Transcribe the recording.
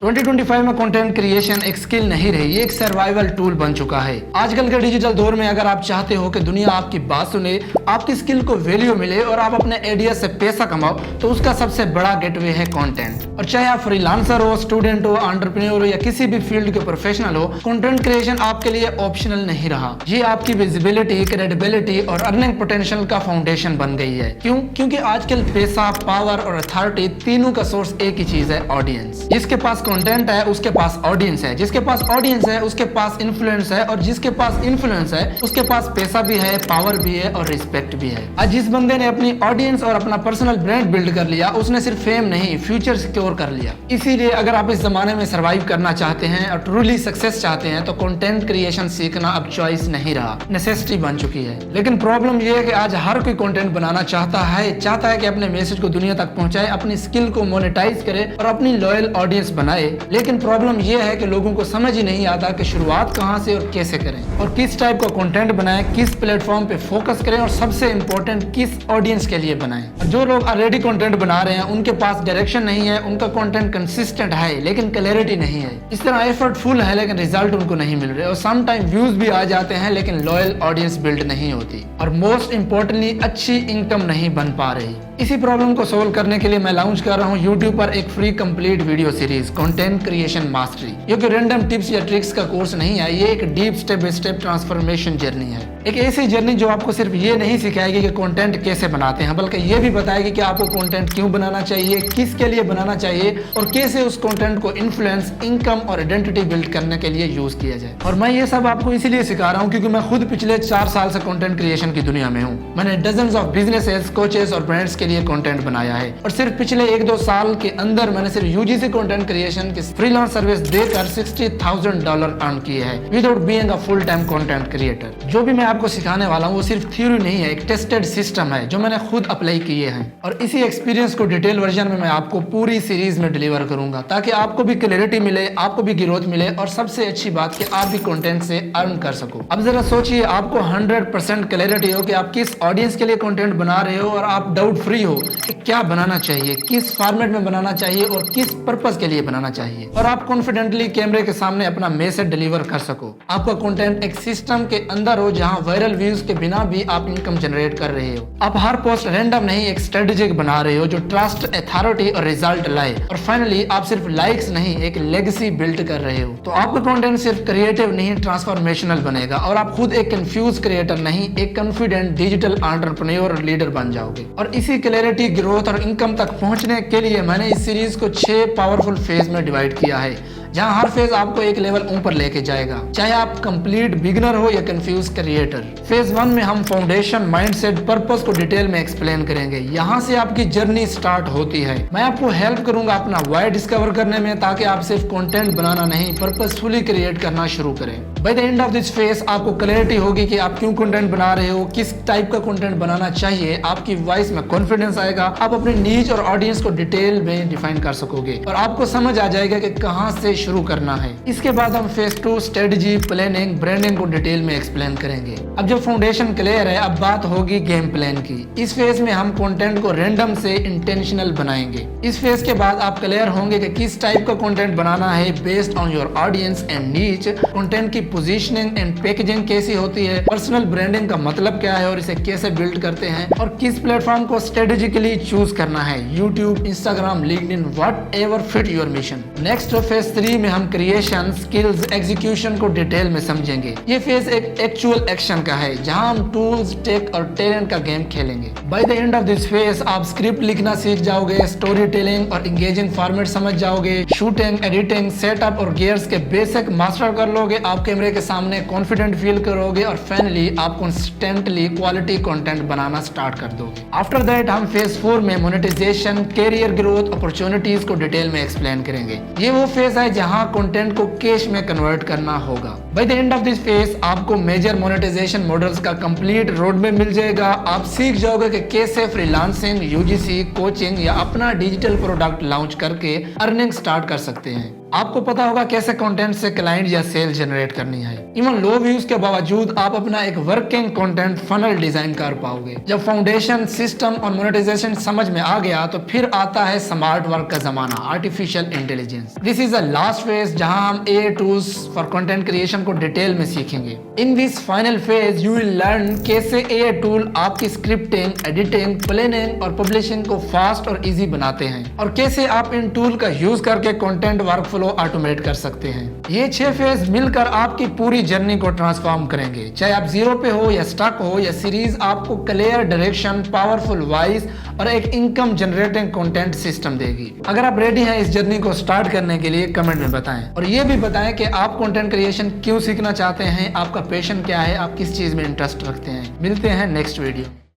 2025 में content creation एक skill नहीं रही, ये एक सर्वाइवल टूल बन चुका है। आजकल के डिजिटल दौर में अगर आप चाहते हो कि दुनिया आपकी बात सुने, आपकी स्किल को वैल्यू मिले और आप अपने आइडिया से पैसा कमाओ, तो उसका सबसे बड़ा गेटवे है कंटेंट। और चाहे आप फ्रीलांसर हो, स्टूडेंट हो, एंटरप्रेन्योर हो या किसी भी फील्ड के प्रोफेशनल हो, कंटेंट क्रिएशन आपके लिए ऑप्शनल नहीं रहा। ये आपकी विजिबिलिटी, क्रेडिबिलिटी और अर्निंग पोटेंशियल का फाउंडेशन बन गई है। क्यों? क्योंकि आजकल पैसा, पावर और अथॉरिटी तीनों का सोर्स एक ही चीज है, ऑडियंस। जिसके पास कंटेंट है उसके पास ऑडियंस है, जिसके पास ऑडियंस है उसके पास इन्फ्लुएंस है, और जिसके पास इन्फ्लुएंस है उसके पास पैसा भी है, पावर भी है और रिस्पेक्ट भी है। आज जिस बंदे ने अपनी ऑडियंस और अपना पर्सनल ब्रांड बिल्ड कर लिया, उसने सिर्फ फेम नहीं, फ्यूचर सिक्योर कर लिया। इसीलिए अगर आप इस जमाने में सर्वाइव करना चाहते हैं और ट्रूली सक्सेस चाहते हैं, तो कंटेंट क्रिएशन सीखना अब चॉइस नहीं रहा, नेसेसिटी बन चुकी है। लेकिन प्रॉब्लम यह है कि आज हर कोई कंटेंट बनाना चाहता है कि अपने मैसेज को दुनिया तक पहुंचाए, अपनी स्किल को मोनेटाइज करे और अपनी लॉयल ऑडियंस बनाए। लेकिन प्रॉब्लम यह है कि लोगों को समझ ही नहीं आता कि शुरुआत कहां से और कैसे करें, और किस टाइप का कंटेंट बनाएं, किस प्लेटफॉर्म पे फोकस करें, और सबसे इंपॉर्टेंट किस ऑडियंस के लिए बनाएं। जो लोग ऑलरेडी कंटेंट बना रहे हैं उनके पास डायरेक्शन नहीं है, उनका कंटेंट कंसिस्टेंट है लेकिन क्लैरिटी नहीं है। इस तरह एफर्टफुल है लेकिन रिजल्ट उनको नहीं मिल रहे, और सम टाइम व्यूज भी आ जाते हैं लेकिन लॉयल ऑडियंस बिल्ड नहीं होती, और मोस्ट इंपॉर्टेंटली अच्छी इनकम नहीं बन पा रही। इसी प्रॉब्लम को सोल्व करने के लिए मैं लॉन्च कर रहा हूँ यूट्यूब पर एक free complete video series, content creation mastery. ये कोई रैंडम टिप्स या ट्रिक्स का कोर्स नहीं है, ये एक deep step by step transformation journey है। एक ऐसी जर्नी जो आपको सिर्फ ये नहीं सिखाएगी कि कंटेंट कैसे बनाते हैं, बल्कि ये भी बताएगी कि आपको कंटेंट क्यों बनाना चाहिए, किसके लिए बनाना चाहिए, और कैसे उस कंटेंट को इन्फ्लुएंस, इनकम और आइडेंटिटी बिल्ड करने के लिए यूज किया जाए। और मैं ये सब आपको इसीलिए सिखा रहा हूँ क्योंकि मैं खुद पिछले 4 साल से कंटेंट क्रिएशन की दुनिया में हूँ। मैंने डजन्स ऑफ बिजनेसेस, कोचेस और ब्रांड्स के लिए कंटेंट बनाया है, और सिर्फ पिछले 1-2 साल के अंदर मैंने सिर्फ यूजीसी कंटेंट क्रिएशन की फ्रीलांस सर्विस देकर $60,000 अर्न किए हैं without being a full time content creator. जो भी मैं आपको सिखाने वाला हूँ वो सिर्फ थ्योरी नहीं है, एक टेस्टेड सिस्टम है जो मैंने खुद अप्लाई किए हैं, और इसी एक्सपीरियंस को डिटेल वर्जन में मैं आपको पूरी सीरीज में डिलीवर करूंगा, ताकि आपको भी क्लैरिटी मिले, आपको भी ग्रोथ मिले, और सबसे अच्छी बात कि आप भी कंटेंट से अर्न कर सको। अब जरा सोचिए, आपको 100% क्लैरिटी हो कि आप किस ऑडियंस के लिए कंटेंट बना रहे हो, और आप डाउट फ्री हो कि क्या बनाना चाहिए, किस फॉर्मेट में बनाना चाहिए और किस पर्पस के लिए बनाना चाहिए, और आप कॉन्फिडेंटली कैमरे के सामने अपना मैसेज डिलीवर कर सको। आपका कंटेंट एक सिस्टम के अंदर हो जहां वायरल व्यूज के बिना भी आप इनकम जनरेट कर रहे हो। आप हर पोस्ट रैंडम नहीं, एक स्ट्रेटेजिक बना रहे हो जो ट्रस्ट, अथॉरिटी और रिजल्ट लाए, और फाइनली आप सिर्फ लाइक्स नहीं, एक लेगेसी बिल्ड कर रहे हो। तो आपका कंटेंट सिर्फ क्रिएटिव नहीं, ट्रांसफॉर्मेशनल बनेगा, और आप खुद एक कंफ्यूज क्रिएटर नहीं, एक कॉन्फिडेंट डिजिटल एंटरप्रेन्योर और लीडर बन जाओगे। और इसी क्लैरिटी, ग्रोथ और इनकम तक पहुंचने के लिए मैंने इस सीरीज को 6 पावरफुल फेज में डिवाइड किया है, जहां हर फेज आपको एक लेवल ऊपर लेके जाएगा, चाहे आप कंप्लीट बिगिनर हो या कंफ्यूज क्रिएटर। फेज 1 में हम फाउंडेशन, माइंडसेट, पर्पस को डिटेल में एक्सप्लेन करेंगे। यहाँ से आपकी जर्नी स्टार्ट होती है। मैं आपको हेल्प करूंगा अपना वाई डिस्कवर करने में, ताकि आप सिर्फ कंटेंट बनाना नहीं, पर्पसफुली क्रिएट करना शुरू करें। By the end of this phase आपको क्लैरिटी होगी कि आप क्यों कंटेंट बना रहे हो, किस टाइप का कंटेंट बनाना चाहिए, आपकी वॉइस में कॉन्फिडेंस आएगा, आप अपनी नीच और ऑडियंस को डिटेल में डिफाइन कर सकोगे, और आपको समझ आ जाएगा कि कहां से शुरू करना है। इसके बाद हम फेज 2 स्ट्रेटजी, प्लानिंग, ब्रांडिंग को डिटेल में एक्सप्लेन करेंगे। अब जब फाउंडेशन क्लियर है, अब बात होगी गेम प्लान की। इस फेज में हम कंटेंट को रैंडम से इंटेंशनल बनाएंगे। इस फेज के बाद आप क्लियर होंगे कि किस टाइप का कंटेंट बनाना है based on your audience and नीच, कंटेंट की पोजीशनिंग एंड पैकेजिंग कैसी होती है, पर्सनल ब्रांडिंग का मतलब क्या है और इसे कैसे बिल्ड करते हैं, और किस प्लेटफॉर्म को स्ट्रेटेजिकली चूज करना है, YouTube, Instagram, LinkedIn, whatever fit your mission. Next phase 3 में हम क्रिएशन, स्किल्स, एग्जीक्यूशन को डिटेल में समझेंगे। ये फेज एक एक्चुअल एक्शन का है, जहां हम टूल्स, टेक और टैलेंट का गेम खेलेंगे। By the end of this phase आप स्क्रिप्ट लिखना सीख जाओगे, स्टोरी टेलिंग और इंगेजिंग फॉर्मेट समझ जाओगे, शूटिंग, एडिटिंग, सेटअप और गियर्स के बेसिक मास्टर कर लोगे, आप कैमरे के सामने कॉन्फिडेंट फील करोगे, और फाइनली आप कंसिस्टेंटली क्वालिटी कंटेंट बनाना स्टार्ट कर दोगे। आफ्टर दैट हम फेज 4 में मोनेटाइजेशन, कैरियर ग्रोथ, अपॉर्चुनिटीज को डिटेल में एक्सप्लेन करेंगे। ये वो फेज है जहां कंटेंट को कैश में कन्वर्ट करना होगा। By the end of this phase आपको मेजर मोनेटाइजेशन मॉडल्स का कंप्लीट रोड मैप मिल जाएगा। आप सीख जाओगे कि कैसे फ्रीलांसिंग, यूजीसी, कोचिंग या अपना डिजिटल प्रोडक्ट लॉन्च करके अर्निंग स्टार्ट कर सकते हैं। आपको पता होगा कैसे कंटेंट से क्लाइंट या सेल जनरेट करना करनी है। इवन लो व्यूज के बावजूद आप अपना एक वर्किंग कंटेंट फनल डिजाइन कर पाओगे। जब फाउंडेशन, सिस्टम और मोनेटाइजेशन समझ में आ गया तो फिर आता है स्मार्ट वर्क का जमाना, artificial intelligence. This is the last phase जहां हम AI tools for content creation को डिटेल में सीखेंगे। In this final phase you will learn कैसे AI टूल आपकी स्क्रिप्टिंग, एडिटिंग, प्लानिंग और पब्लिशिंग को फास्ट और इजी बनाते हैं, और कैसे आप इन टूल का यूज करके कंटेंट वर्कफ्लो ऑटोमेट कर सकते हैं। ये 6 फेज मिलकर आपकी पूरी जर्नी को ट्रांसफॉर्म करेंगे। चाहे आप जीरो पे हो या स्टक हो, या सीरीज आपको क्लियर डायरेक्शन, पावरफुल वॉइस और एक इनकम जनरेटिंग कंटेंट सिस्टम देगी। अगर आप रेडी हैं इस जर्नी को स्टार्ट करने के लिए, कमेंट में बताएं, और ये भी बताएं कि आप कंटेंट क्रिएशन क्यों सीखना चाहते हैं, आपका पैशन क्या है, आप किस चीज में इंटरेस्ट रखते हैं। मिलते हैं नेक्स्ट वीडियो।